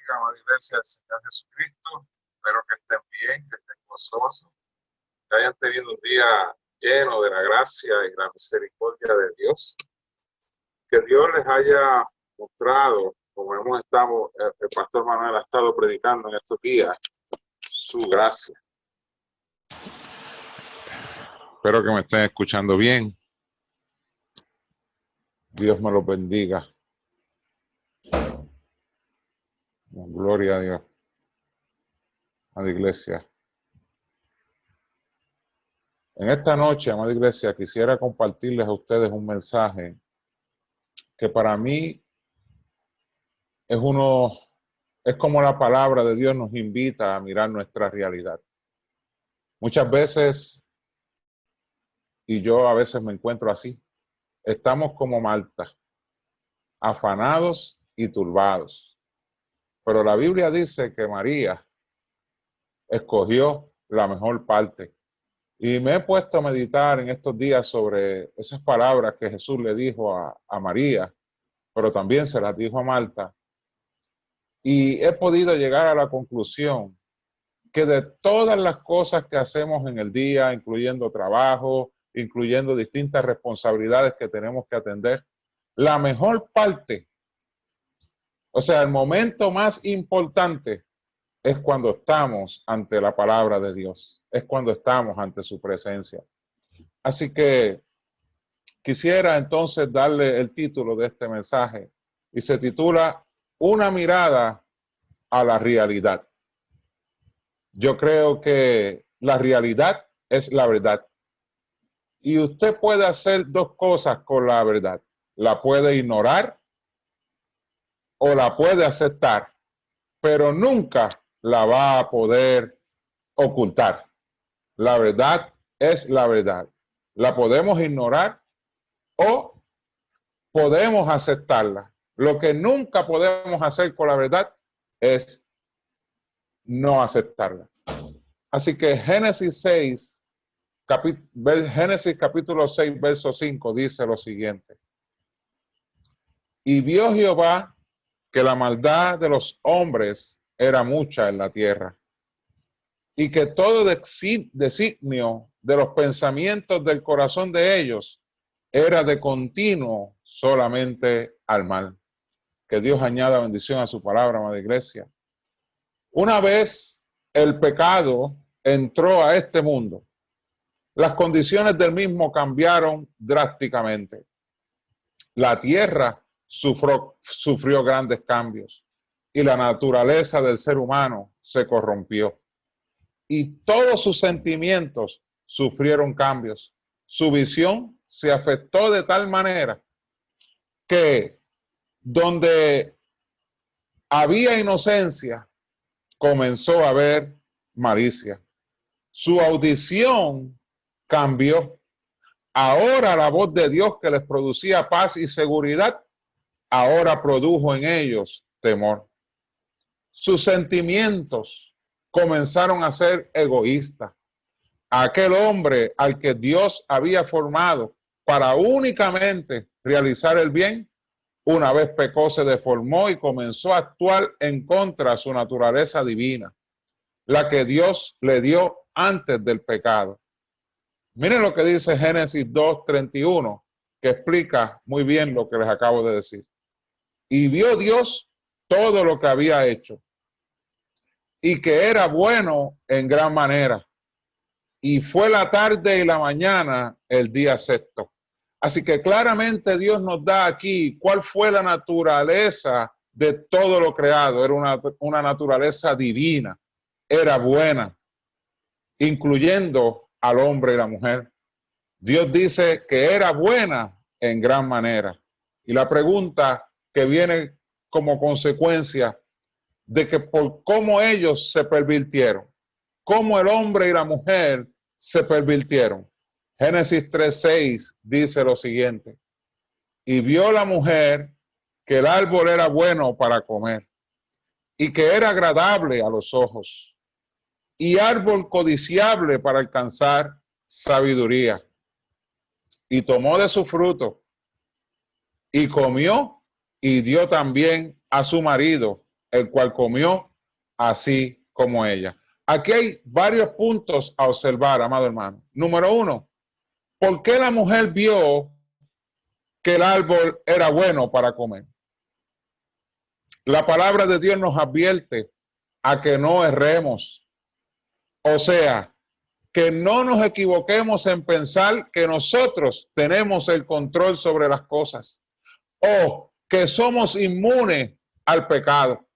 bendiga, amada iglesia del Señor Jesucristo. Espero que estén bien, que estén gozosos, que hayan tenido un día lleno de la gracia y la misericordia de Dios. Que Dios les haya mostrado, como el pastor Manuel ha estado predicando en estos días, su gracia. Espero que me estén escuchando bien. Dios me los bendiga. Gloria a Dios. A la iglesia. En esta noche, amada iglesia, quisiera compartirles a ustedes un mensaje que para mí es como la palabra de Dios nos invita a mirar nuestra realidad. Muchas veces, y yo a veces me encuentro así, estamos como Marta, afanados y turbados. Pero la Biblia dice que María escogió la mejor parte. Y me he puesto a meditar en estos días sobre esas palabras que Jesús le dijo a María, pero también se las dijo a Marta. Y he podido llegar a la conclusión que de todas las cosas que hacemos en el día, incluyendo trabajo, incluyendo distintas responsabilidades que tenemos que atender, la mejor parte, o sea, el momento más importante es cuando estamos ante la palabra de Dios, es cuando estamos ante su presencia. Así que quisiera entonces darle el título de este mensaje y se titula Una mirada a la realidad. Yo creo que la realidad es la verdad. Y usted puede hacer dos cosas con la verdad. La puede ignorar o la puede aceptar, pero nunca la va a poder ocultar. La verdad es la verdad. La podemos ignorar o podemos aceptarla. Lo que nunca podemos hacer con la verdad es no aceptarla. Así que Génesis capítulo 6, verso 5 dice lo siguiente. Y vio Jehová que la maldad de los hombres era mucha en la tierra, y que todo designio de los pensamientos del corazón de ellos era de continuo solamente al mal. Que Dios añada bendición a su palabra, amada iglesia. Una vez el pecado entró a este mundo, las condiciones del mismo cambiaron drásticamente. La tierra sufrió grandes cambios y la naturaleza del ser humano se corrompió. Y todos sus sentimientos sufrieron cambios. Su visión se afectó de tal manera que donde había inocencia, comenzó a haber malicia. Su audición cambió. Ahora la voz de Dios que les producía paz y seguridad, ahora produjo en ellos temor. Sus sentimientos comenzaron a ser egoístas. Aquel hombre al que Dios había formado para únicamente realizar el bien, una vez pecó, se deformó y comenzó a actuar en contra de su naturaleza divina, la que Dios le dio antes del pecado. Miren lo que dice Génesis 2:31, que explica muy bien lo que les acabo de decir. Y vio Dios todo lo que había hecho, y que era bueno en gran manera. Y fue la tarde y la mañana el día sexto. Así que claramente Dios nos da aquí cuál fue la naturaleza de todo lo creado. Era una naturaleza divina, era buena, incluyendo al hombre y la mujer. Dios dice que era buena en gran manera. Y la pregunta que viene como consecuencia de que por cómo ellos se pervirtieron, cómo el hombre y la mujer se pervirtieron. Génesis 3:6 dice lo siguiente. Y vio la mujer que el árbol era bueno para comer y que era agradable a los ojos y árbol codiciable para alcanzar sabiduría. Y tomó de su fruto y comió y dio también a su marido el cual comió así como ella. Aquí hay varios puntos a observar, amado hermano. Número uno, ¿por qué la mujer vio que el árbol era bueno para comer? La palabra de Dios nos advierte a que no erremos. O sea, que no nos equivoquemos en pensar que nosotros tenemos el control sobre las cosas o que somos inmunes al pecado.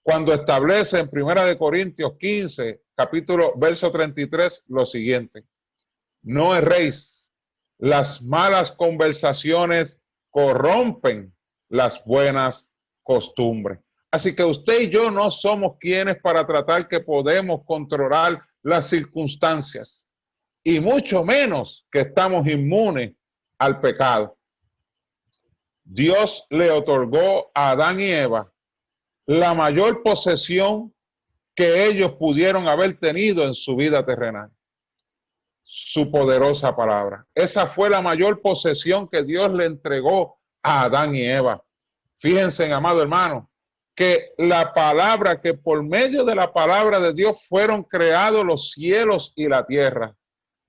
Cuando establece en 1 Corintios 15, capítulo, verso 33, lo siguiente: no erréis, las malas conversaciones corrompen las buenas costumbres. Así que usted y yo no somos quienes para tratar que podemos controlar las circunstancias, y mucho menos que estamos inmunes al pecado. Dios le otorgó a Adán y Eva la mayor posesión que ellos pudieron haber tenido en su vida terrenal: su poderosa palabra. Esa fue la mayor posesión que Dios le entregó a Adán y Eva. Fíjense, amado hermano, que la palabra, que por medio de la palabra de Dios fueron creados los cielos y la tierra.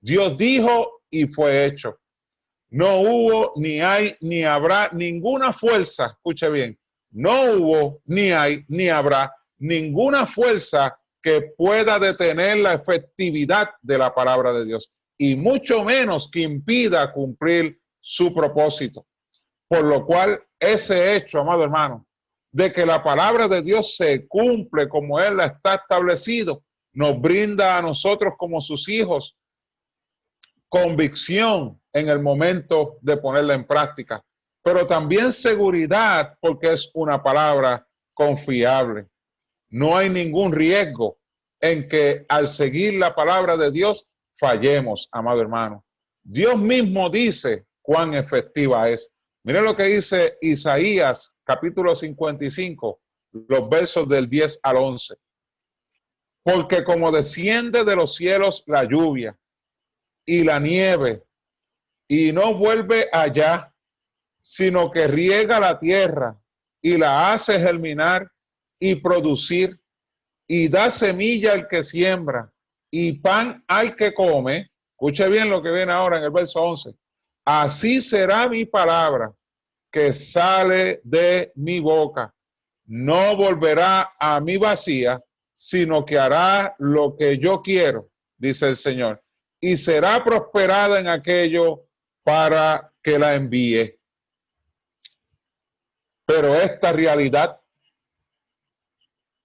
Dios dijo y fue hecho. No hubo, ni hay, ni habrá ninguna fuerza, escuche bien, no hubo, ni hay, ni habrá ninguna fuerza que pueda detener la efectividad de la palabra de Dios, y mucho menos que impida cumplir su propósito. Por lo cual, ese hecho, amado hermano, de que la palabra de Dios se cumple como Él la está establecido, nos brinda a nosotros como sus hijos convicción en el momento de ponerla en práctica, pero también seguridad, porque es una palabra confiable. No hay ningún riesgo en que al seguir la palabra de Dios fallemos, amado hermano. Dios mismo dice cuán efectiva es. Miren lo que dice Isaías, capítulo 55, los versos del 10 al 11. Porque como desciende de los cielos la lluvia y la nieve, y no vuelve allá, sino que riega la tierra y la hace germinar y producir, y da semilla al que siembra y pan al que come. Escuche bien lo que viene ahora en el verso 11. Así será mi palabra que sale de mi boca. No volverá a mí vacía, sino que hará lo que yo quiero, dice el Señor, y será prosperada en aquello para que la envíe. Pero esta realidad,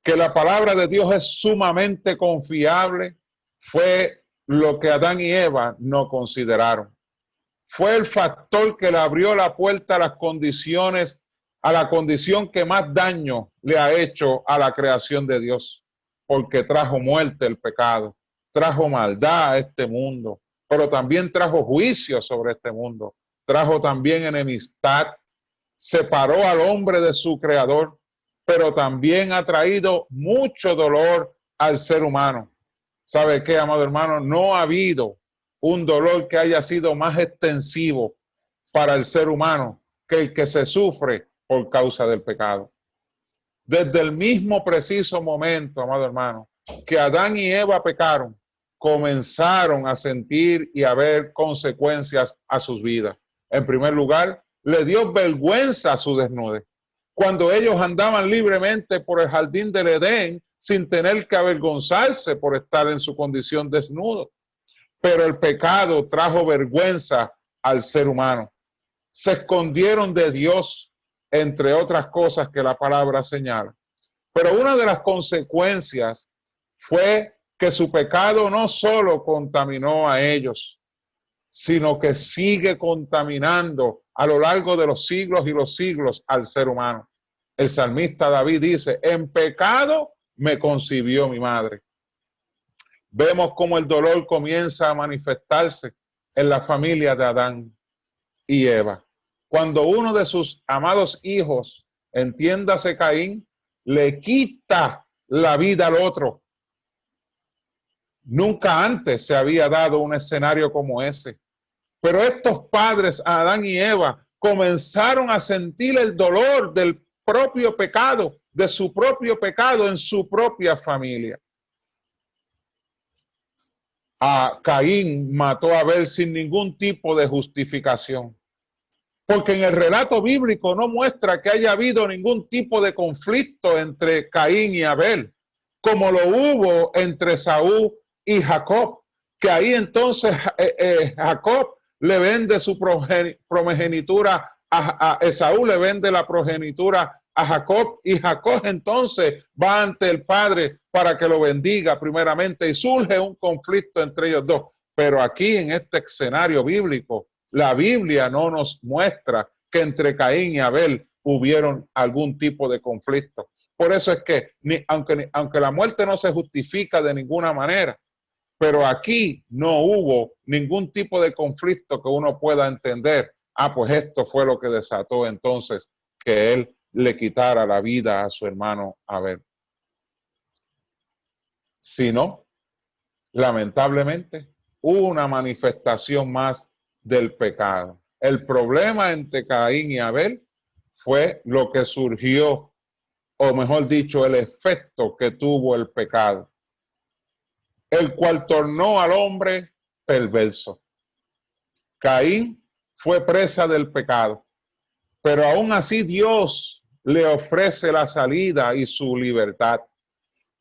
que la palabra de Dios es sumamente confiable, fue lo que Adán y Eva no consideraron. Fue el factor que le abrió la puerta a las condiciones, a la condición que más daño le ha hecho a la creación de Dios, porque trajo muerte el pecado, trajo maldad a este mundo, pero también trajo juicio sobre este mundo, trajo también enemistad, separó al hombre de su creador, pero también ha traído mucho dolor al ser humano. ¿Sabe qué, amado hermano? No ha habido un dolor que haya sido más extensivo para el ser humano que el que se sufre por causa del pecado. Desde el mismo preciso momento, amado hermano, que Adán y Eva pecaron, comenzaron a sentir y a ver consecuencias a sus vidas. En primer lugar, le dio vergüenza a su desnudez. Cuando ellos andaban libremente por el jardín del Edén, sin tener que avergonzarse por estar en su condición desnudo. Pero el pecado trajo vergüenza al ser humano. Se escondieron de Dios, entre otras cosas que la palabra señala. Pero una de las consecuencias fue que su pecado no solo contaminó a ellos, sino que sigue contaminando a lo largo de los siglos y los siglos al ser humano. El salmista David dice: en pecado me concibió mi madre. Vemos cómo el dolor comienza a manifestarse en la familia de Adán y Eva. Cuando uno de sus amados hijos, entiéndase Caín, le quita la vida al otro. Nunca antes se había dado un escenario como ese. Pero estos padres, Adán y Eva, comenzaron a sentir el dolor del propio pecado de su propio pecado en su propia familia. A Caín mató a Abel sin ningún tipo de justificación, porque en el relato bíblico no muestra que haya habido ningún tipo de conflicto entre Caín y Abel, como lo hubo entre Saúl y Jacob, que ahí entonces Jacob le vende su primogenitura a Esaú, le vende la progenitura a Jacob, y Jacob entonces va ante el padre para que lo bendiga primeramente, y surge un conflicto entre ellos dos. Pero aquí en este escenario bíblico, la Biblia no nos muestra que entre Caín y Abel hubieron algún tipo de conflicto. Por eso es que, aunque la muerte no se justifica de ninguna manera, pero aquí no hubo ningún tipo de conflicto que uno pueda entender. Ah, pues esto fue lo que desató entonces que él le quitara la vida a su hermano Abel. Sino, lamentablemente, una manifestación más del pecado. El problema entre Caín y Abel fue lo que surgió, o mejor dicho, el efecto que tuvo el pecado, el cual tornó al hombre perverso. Caín fue presa del pecado, pero aún así Dios le ofrece la salida y su libertad.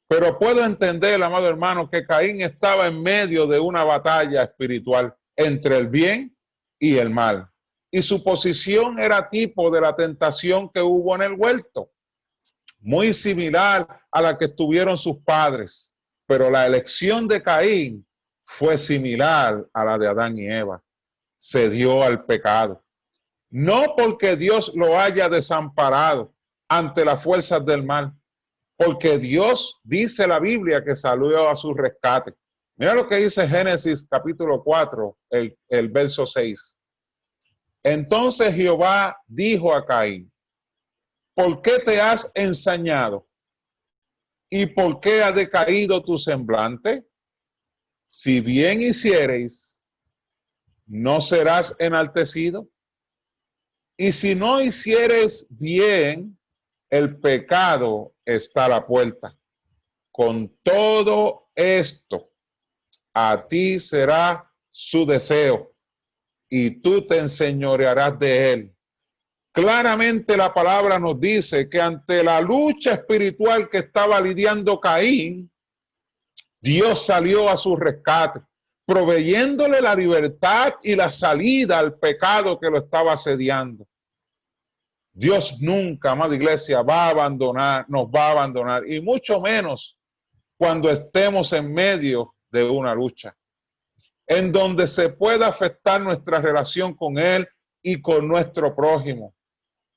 Pero puedo entender, amado hermano, que Caín estaba en medio de una batalla espiritual entre el bien y el mal. Y su posición era tipo de la tentación que hubo en el huerto, muy similar a la que tuvieron sus padres. Pero la elección de Caín fue similar a la de Adán y Eva. Se dio al pecado. No porque Dios lo haya desamparado ante las fuerzas del mal, porque Dios, dice la Biblia, que salió a su rescate. Mira lo que dice Génesis capítulo 4, el verso 6. Entonces Jehová dijo a Caín: ¿por qué te has ensañado? ¿Y por qué ha decaído tu semblante? Si bien hiciereis, ¿no serás enaltecido? Y si no hicieres bien, el pecado está a la puerta. Con todo esto, a ti será su deseo, y tú te enseñorearás de él. Claramente la palabra nos dice que ante la lucha espiritual que estaba lidiando Caín, Dios salió a su rescate, proveyéndole la libertad y la salida al pecado que lo estaba asediando. Dios nunca, amada iglesia, va a abandonar, nos va a abandonar, y mucho menos cuando estemos en medio de una lucha, en donde se pueda afectar nuestra relación con Él y con nuestro prójimo.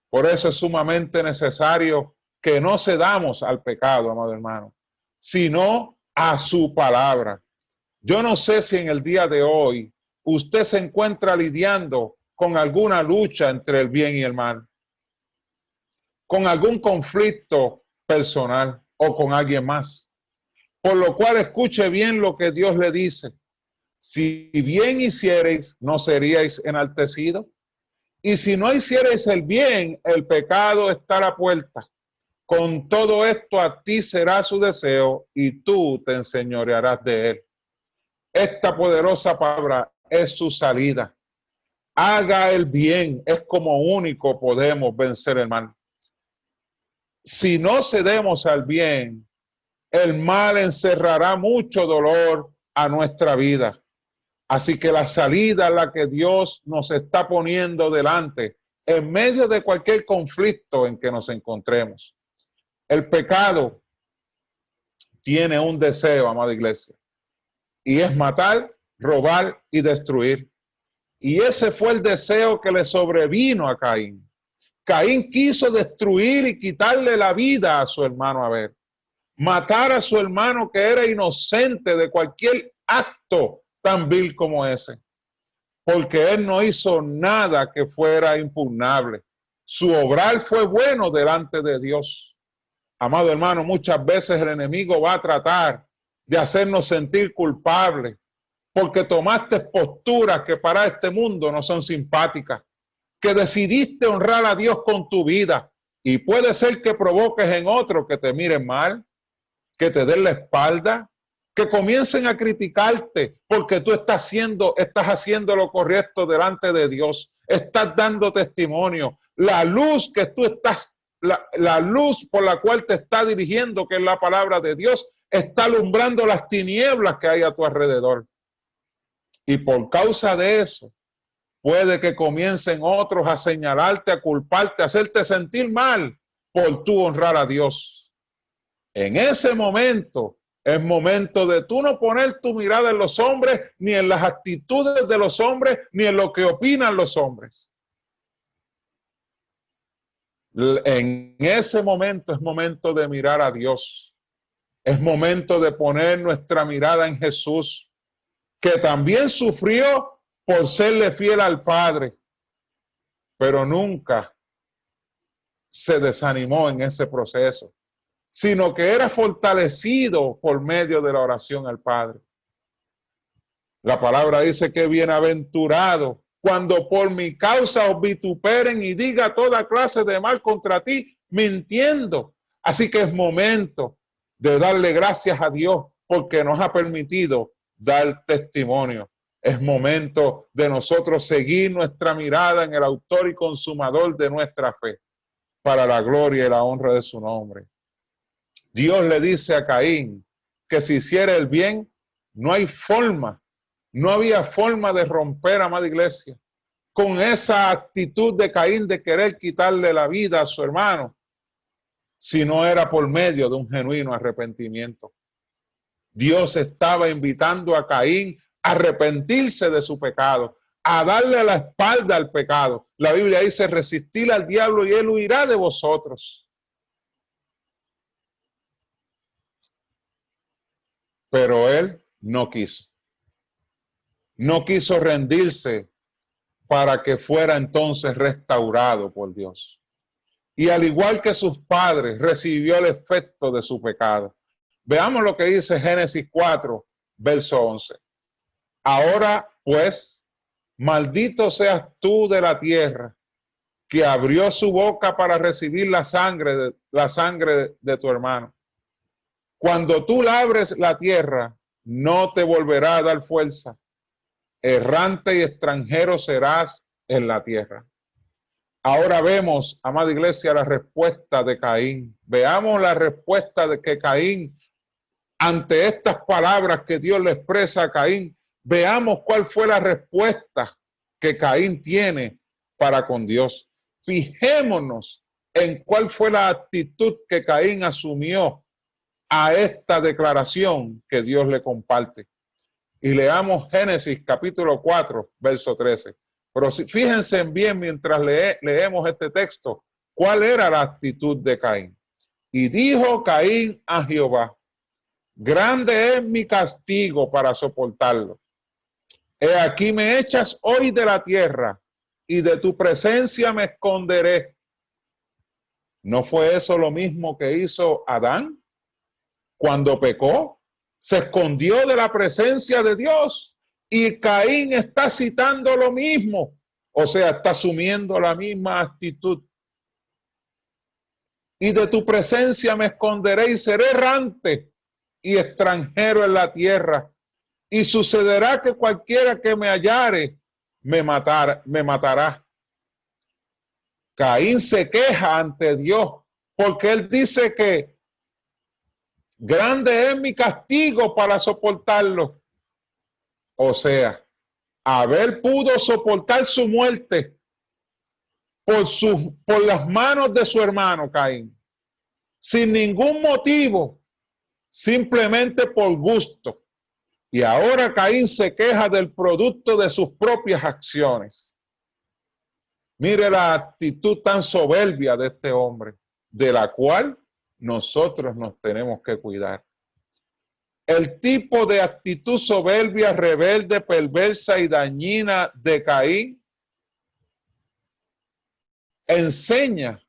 Por eso es sumamente necesario que no cedamos al pecado, amado hermano, sino a su palabra. Yo no sé si en el día de hoy usted se encuentra lidiando con alguna lucha entre el bien y el mal, con algún conflicto personal o con alguien más. Por lo cual escuche bien lo que Dios le dice. Si bien hiciereis, ¿no seríais enaltecidos? Y si no hiciereis el bien, el pecado está a la puerta. Con todo esto a ti será su deseo y tú te enseñorearás de él. Esta poderosa palabra es su salida. Haga el bien, es como único podemos vencer el mal. Si no cedemos al bien, el mal encerrará mucho dolor a nuestra vida. Así que la salida es la que Dios nos está poniendo delante en medio de cualquier conflicto en que nos encontremos. El pecado tiene un deseo, amada iglesia, y es matar, robar y destruir. Y ese fue el deseo que le sobrevino a Caín. Caín quiso destruir y quitarle la vida a su hermano Abel, matar a su hermano que era inocente de cualquier acto tan vil como ese, porque él no hizo nada que fuera impugnable. Su obrar fue bueno delante de Dios. Amado hermano, muchas veces el enemigo va a tratar de hacernos sentir culpables porque tomaste posturas que para este mundo no son simpáticas, que decidiste honrar a Dios con tu vida, Y puede ser que provoques en otro que te miren mal, que te den la espalda, que comiencen a criticarte porque tú estás haciendo lo correcto delante de Dios. Estás dando testimonio. La luz que tú estás, la luz por la cual te está dirigiendo, que es la palabra de Dios, está alumbrando las tinieblas que hay a tu alrededor. Y por causa de eso, puede que comiencen otros a señalarte, a culparte, a hacerte sentir mal por tú honrar a Dios. En ese momento, es momento de tú no poner tu mirada en los hombres, ni en las actitudes de los hombres, ni en lo que opinan los hombres. En ese momento es momento de mirar a Dios. Es momento de poner nuestra mirada en Jesús, que también sufrió por serle fiel al Padre, pero nunca se desanimó en ese proceso, sino que era fortalecido por medio de la oración al Padre. La palabra dice que bienaventurado cuando por mi causa os vituperen y diga toda clase de mal contra ti, mintiendo. Así que es momento de darle gracias a Dios porque nos ha permitido dar testimonio. Es momento de nosotros seguir nuestra mirada en el autor y consumador de nuestra fe, para la gloria y la honra de su nombre. Dios le dice a Caín que si hiciera el bien, no hay forma, no había forma de romper, amada iglesia, con esa actitud de Caín de querer quitarle la vida a su hermano, si no era por medio de un genuino arrepentimiento. Dios estaba invitando a Caín a arrepentirse de su pecado, a darle la espalda al pecado. La Biblia dice, resistir al diablo y él huirá de vosotros. Pero él no quiso. No quiso rendirse para que fuera entonces restaurado por Dios. Y al igual que sus padres, recibió el efecto de su pecado. Veamos lo que dice Génesis 4, verso 11. Ahora, pues, maldito seas tú de la tierra, que abrió su boca para recibir la sangre de tu hermano. Cuando tú labres la tierra, no te volverá a dar fuerza. Errante y extranjero serás en la tierra. Ahora vemos, amada iglesia, la respuesta de Caín. Veamos la respuesta de que Caín, ante estas palabras que Dios le expresa a Caín, veamos cuál fue la respuesta que Caín tiene para con Dios. Fijémonos en cuál fue la actitud que Caín asumió a esta declaración que Dios le comparte. Y leamos Génesis capítulo 4, verso 13. Pero fíjense bien mientras leemos este texto, cuál era la actitud de Caín. Y dijo Caín a Jehová, grande es mi castigo para soportarlo. He aquí me echas hoy de la tierra y de tu presencia me esconderé. ¿No fue eso lo mismo que hizo Adán cuando pecó? Se escondió de la presencia de Dios, y Caín está citando lo mismo, o sea, está asumiendo la misma actitud. Y de tu presencia me esconderé y seré errante y extranjero en la tierra, y sucederá que cualquiera que me hallare me matará. Caín se queja ante Dios porque él dice que grande es mi castigo para soportarlo. O sea, Abel pudo soportar su muerte por las manos de su hermano Caín, sin ningún motivo, simplemente por gusto. Y ahora Caín se queja del producto de sus propias acciones. Mire la actitud tan soberbia de este hombre, de la cual nosotros nos tenemos que cuidar. El tipo de actitud soberbia, rebelde, perversa y dañina de Caín enseña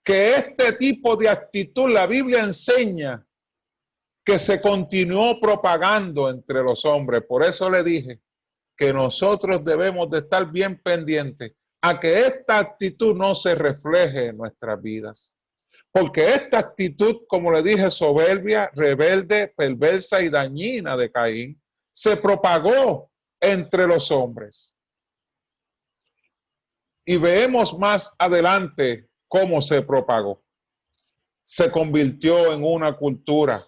que este tipo de actitud, la Biblia enseña que se continuó propagando entre los hombres. Por eso le dije que nosotros debemos de estar bien pendientes, a que esta actitud no se refleje en nuestras vidas. Porque esta actitud, como le dije, soberbia, rebelde, perversa y dañina de Caín, se propagó entre los hombres. Y vemos más adelante cómo se propagó. Se convirtió en una cultura,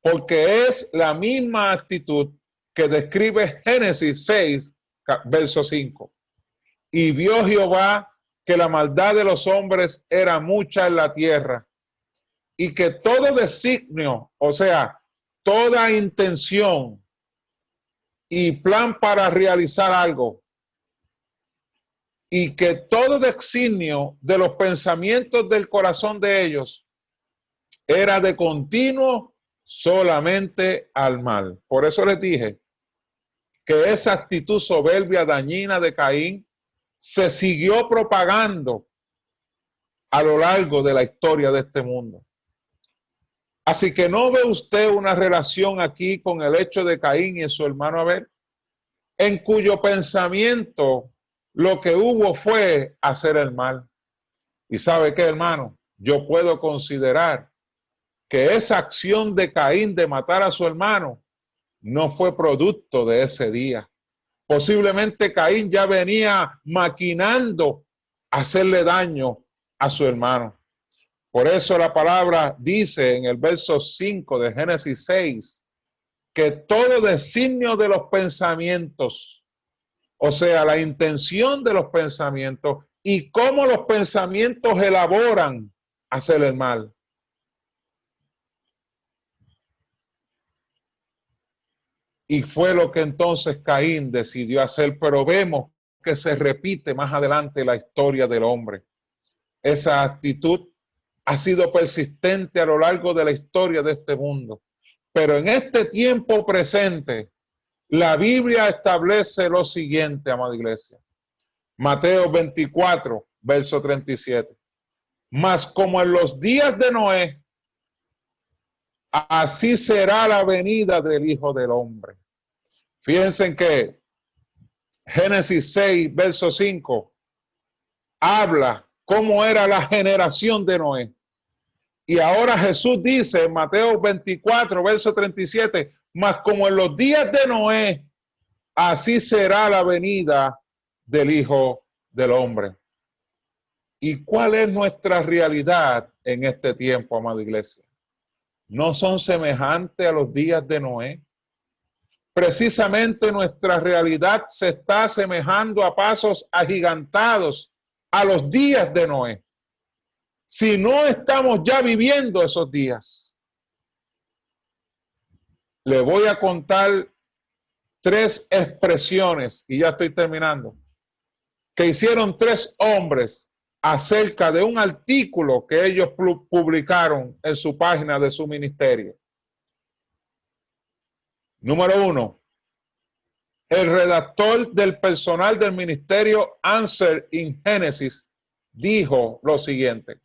porque es la misma actitud que describe Génesis 6, verso 5. Y vio Jehová que la maldad de los hombres era mucha en la tierra, y que todo designio, o sea, toda intención y plan para realizar algo, y que todo designio de los pensamientos del corazón de ellos era de continuo solamente al mal. Por eso les dije que esa actitud soberbia, dañina de Caín se siguió propagando a lo largo de la historia de este mundo. Así que no ve usted una relación aquí con el hecho de Caín y su hermano Abel, en cuyo pensamiento lo que hubo fue hacer el mal. ¿Y sabe qué, hermano? Yo puedo considerar que esa acción de Caín de matar a su hermano no fue producto de ese día. Posiblemente Caín ya venía maquinando hacerle daño a su hermano. Por eso la palabra dice en el verso 5 de Génesis 6 que todo designio de los pensamientos, o sea, la intención de los pensamientos y cómo los pensamientos elaboran hacer el mal. Y fue lo que entonces Caín decidió hacer, pero vemos que se repite más adelante la historia del hombre. Esa actitud ha sido persistente a lo largo de la historia de este mundo. Pero en este tiempo presente, la Biblia establece lo siguiente, amada iglesia. Mateo 24, verso 37. Mas como en los días de Noé, así será la venida del Hijo del Hombre. Fíjense que Génesis 6, verso 5, habla cómo era la generación de Noé. Y ahora Jesús dice en Mateo 24, verso 37, mas como en los días de Noé, así será la venida del Hijo del Hombre. ¿Y cuál es nuestra realidad en este tiempo, amada iglesia? ¿No son semejantes a los días de Noé? Precisamente nuestra realidad se está asemejando a pasos agigantados a los días de Noé. Si no estamos ya viviendo esos días. Le voy a contar 3 expresiones, y ya estoy terminando, que hicieron 3 hombres acerca de un artículo que ellos publicaron en su página de su ministerio. Número 1, el redactor del personal del ministerio Answer in Genesis dijo lo siguiente: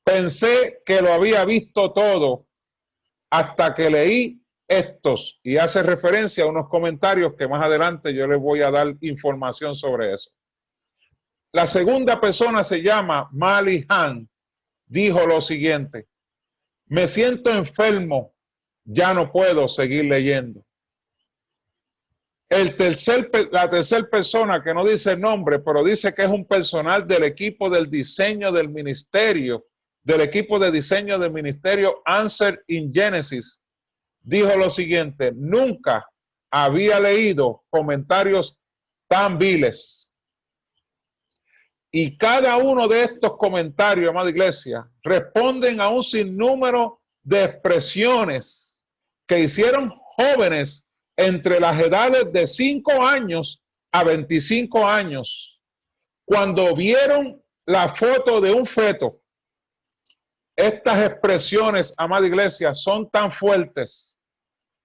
pensé que lo había visto todo hasta que leí estos, y hace referencia a unos comentarios que más adelante yo les voy a dar información sobre eso. La segunda persona se llama Mali Han, dijo lo siguiente: me siento enfermo, ya no puedo seguir leyendo. La tercera persona, que no dice el nombre, pero dice que es un personal del equipo del diseño del ministerio, del equipo de diseño del ministerio Answer in Genesis, dijo lo siguiente: nunca había leído comentarios tan viles. Y cada uno de estos comentarios, amada iglesia, responden a un sinnúmero de expresiones que hicieron jóvenes entre las edades de 5 años a 25 años, cuando vieron la foto de un feto. Estas expresiones, amada iglesia, son tan fuertes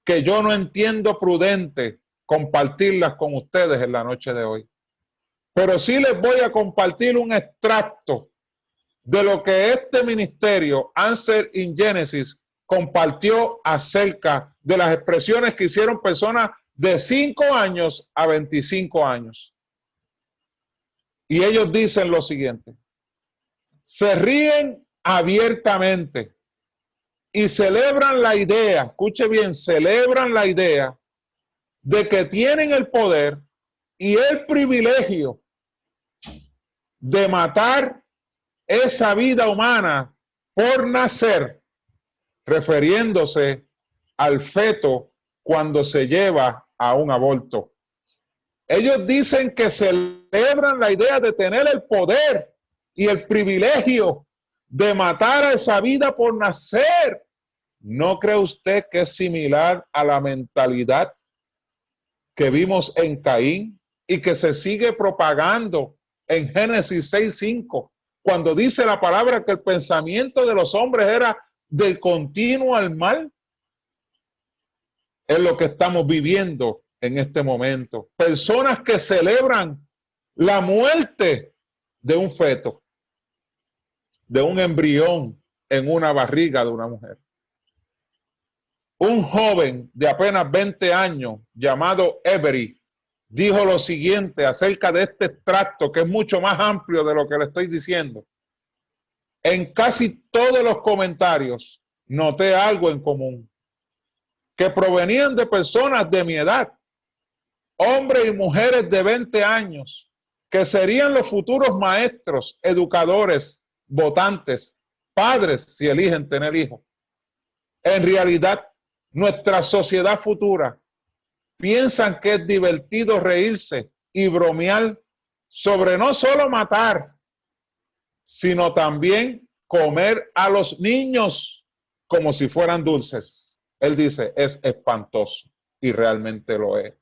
que yo no entiendo prudente compartirlas con ustedes en la noche de hoy. Pero sí les voy a compartir un extracto de lo que este ministerio, Answer in Genesis, compartió acerca de las expresiones que hicieron personas de 5 años a 25 años. Y ellos dicen lo siguiente: se ríen abiertamente y celebran la idea, escuche bien, celebran la idea de que tienen el poder y el privilegio de matar esa vida humana por nacer, refiriéndose al feto cuando se lleva a un aborto. Ellos dicen que celebran la idea de tener el poder y el privilegio de matar a esa vida por nacer. ¿No cree usted que es similar a la mentalidad que vimos en Caín y que se sigue propagando en Génesis 6:5, cuando dice la palabra que el pensamiento de los hombres era del continuo al mal? Es lo que estamos viviendo en este momento. Personas que celebran la muerte de un feto, de un embrión en una barriga de una mujer. Un joven de apenas 20 años llamado Avery dijo lo siguiente acerca de este extracto, que es mucho más amplio de lo que le estoy diciendo. En casi todos los comentarios noté algo en común, que provenían de personas de mi edad, hombres y mujeres de 20 años, que serían los futuros maestros, educadores, votantes, padres si eligen tener hijos. En realidad, nuestra sociedad futura piensan que es divertido reírse y bromear sobre no solo matar, sino también comer a los niños como si fueran dulces. Él dice, es espantoso, y realmente lo es.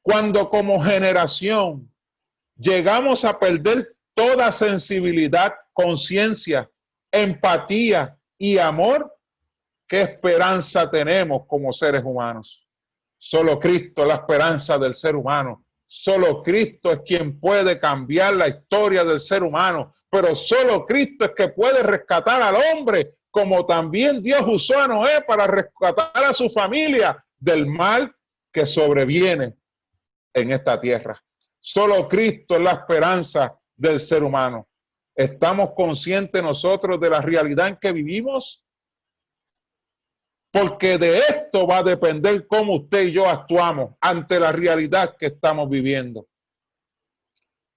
Cuando como generación llegamos a perder toda sensibilidad, conciencia, empatía y amor, ¿qué esperanza tenemos como seres humanos? Solo Cristo es la esperanza del ser humano. Solo Cristo es quien puede cambiar la historia del ser humano. Pero solo Cristo es que puede rescatar al hombre, como también Dios usó a Noé para rescatar a su familia del mal que sobreviene en esta tierra. Solo Cristo es la esperanza del ser humano. ¿Estamos conscientes nosotros de la realidad en que vivimos? Porque de esto va a depender cómo usted y yo actuamos ante la realidad que estamos viviendo.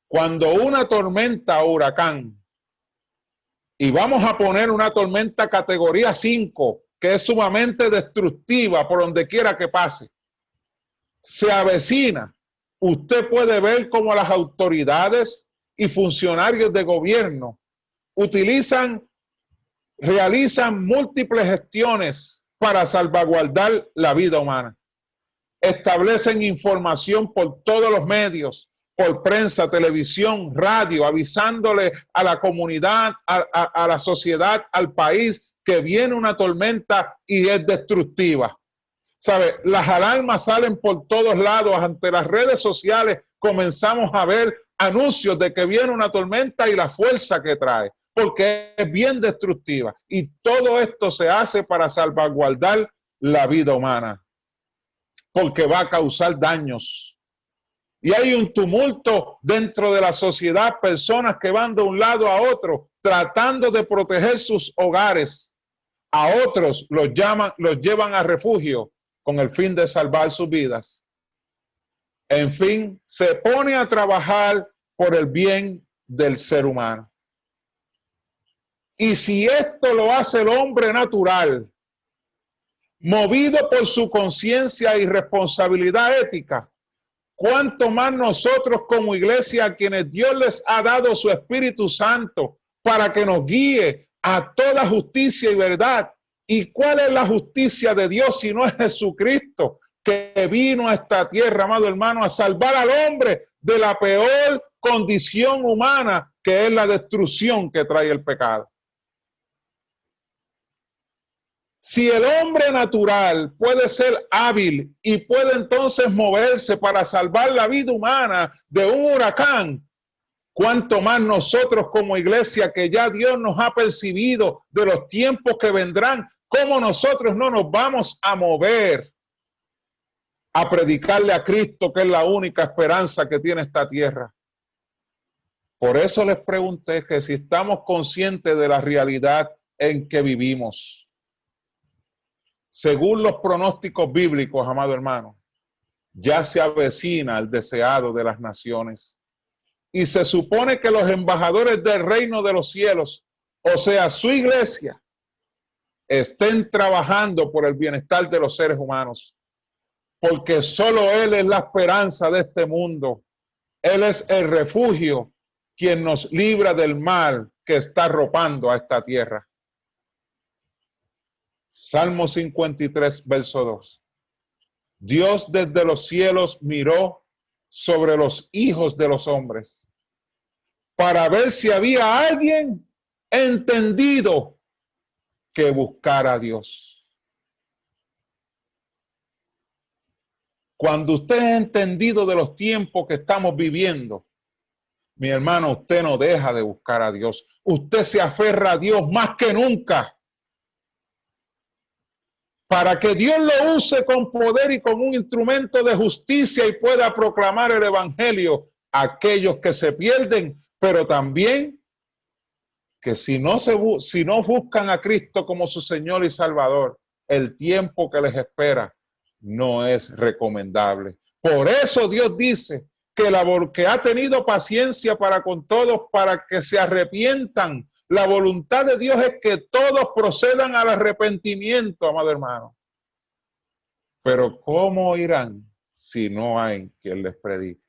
Cuando una tormenta o huracán, y vamos a poner una tormenta categoría 5, que es sumamente destructiva por donde quiera que pase, se avecina, usted puede ver cómo las autoridades y funcionarios de gobierno realizan múltiples gestiones para salvaguardar la vida humana. Establecen información por todos los medios, por prensa, televisión, radio, avisándole a la comunidad, a la sociedad, al país, que viene una tormenta y es destructiva. ¿Sabe? Las alarmas salen por todos lados. Ante las redes sociales comenzamos a ver anuncios de que viene una tormenta y la fuerza que trae, porque es bien destructiva. Y todo esto se hace para salvaguardar la vida humana, porque va a causar daños. Y hay un tumulto dentro de la sociedad, personas que van de un lado a otro tratando de proteger sus hogares. A otros los llevan a refugio con el fin de salvar sus vidas. En fin, se pone a trabajar por el bien del ser humano. Y si esto lo hace el hombre natural, movido por su conciencia y responsabilidad ética, ¿cuánto más nosotros como iglesia, a quienes Dios les ha dado su Espíritu Santo para que nos guíe a toda justicia y verdad? ¿Y cuál es la justicia de Dios si no es Jesucristo, que vino a esta tierra, amado hermano, a salvar al hombre de la peor condición humana, que es la destrucción que trae el pecado? Si el hombre natural puede ser hábil y puede entonces moverse para salvar la vida humana de un huracán, cuánto más nosotros como iglesia, que ya Dios nos ha percibido de los tiempos que vendrán, cómo nosotros no nos vamos a mover a predicarle a Cristo, que es la única esperanza que tiene esta tierra. Por eso les pregunté que si estamos conscientes de la realidad en que vivimos. Según los pronósticos bíblicos, amado hermano, ya se avecina el deseado de las naciones. Y se supone que los embajadores del reino de los cielos, o sea, su iglesia, estén trabajando por el bienestar de los seres humanos. Porque solo Él es la esperanza de este mundo. Él es el refugio quien nos libra del mal que está arropando a esta tierra. Salmo 53, verso 2. Dios desde los cielos miró sobre los hijos de los hombres para ver si había alguien entendido que buscara a Dios. Cuando usted es entendido de los tiempos que estamos viviendo, mi hermano, usted no deja de buscar a Dios. Usted se aferra a Dios más que nunca para que Dios lo use con poder y como un instrumento de justicia y pueda proclamar el evangelio a aquellos que se pierden, pero también que si no buscan a Cristo como su Señor y Salvador, el tiempo que les espera no es recomendable. Por eso Dios dice que ha tenido paciencia para con todos, para que se arrepientan. La voluntad de Dios es que todos procedan al arrepentimiento, amado hermano. Pero ¿cómo irán si no hay quien les predique?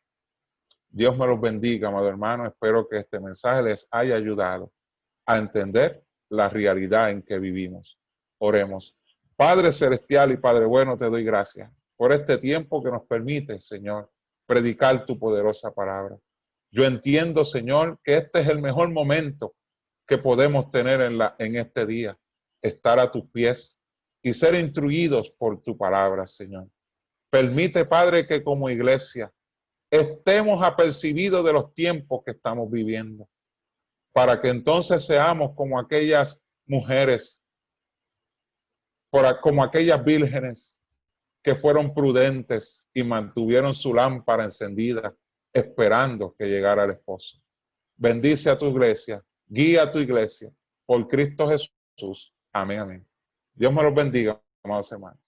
Dios me los bendiga, amado hermano. Espero que este mensaje les haya ayudado a entender la realidad en que vivimos. Oremos. Padre celestial y Padre bueno, te doy gracias por este tiempo que nos permite, Señor, predicar tu poderosa palabra. Yo entiendo, Señor, que este es el mejor momento que podemos tener en este día, estar a tus pies y ser instruidos por tu palabra, Señor. Permite, Padre, que como iglesia estemos apercibidos de los tiempos que estamos viviendo, para que entonces seamos como aquellas mujeres, como aquellas vírgenes que fueron prudentes y mantuvieron su lámpara encendida, esperando que llegara el esposo. Bendice a tu iglesia, guía a tu iglesia, por Cristo Jesús. Amén, amén. Dios me los bendiga, amados hermanos.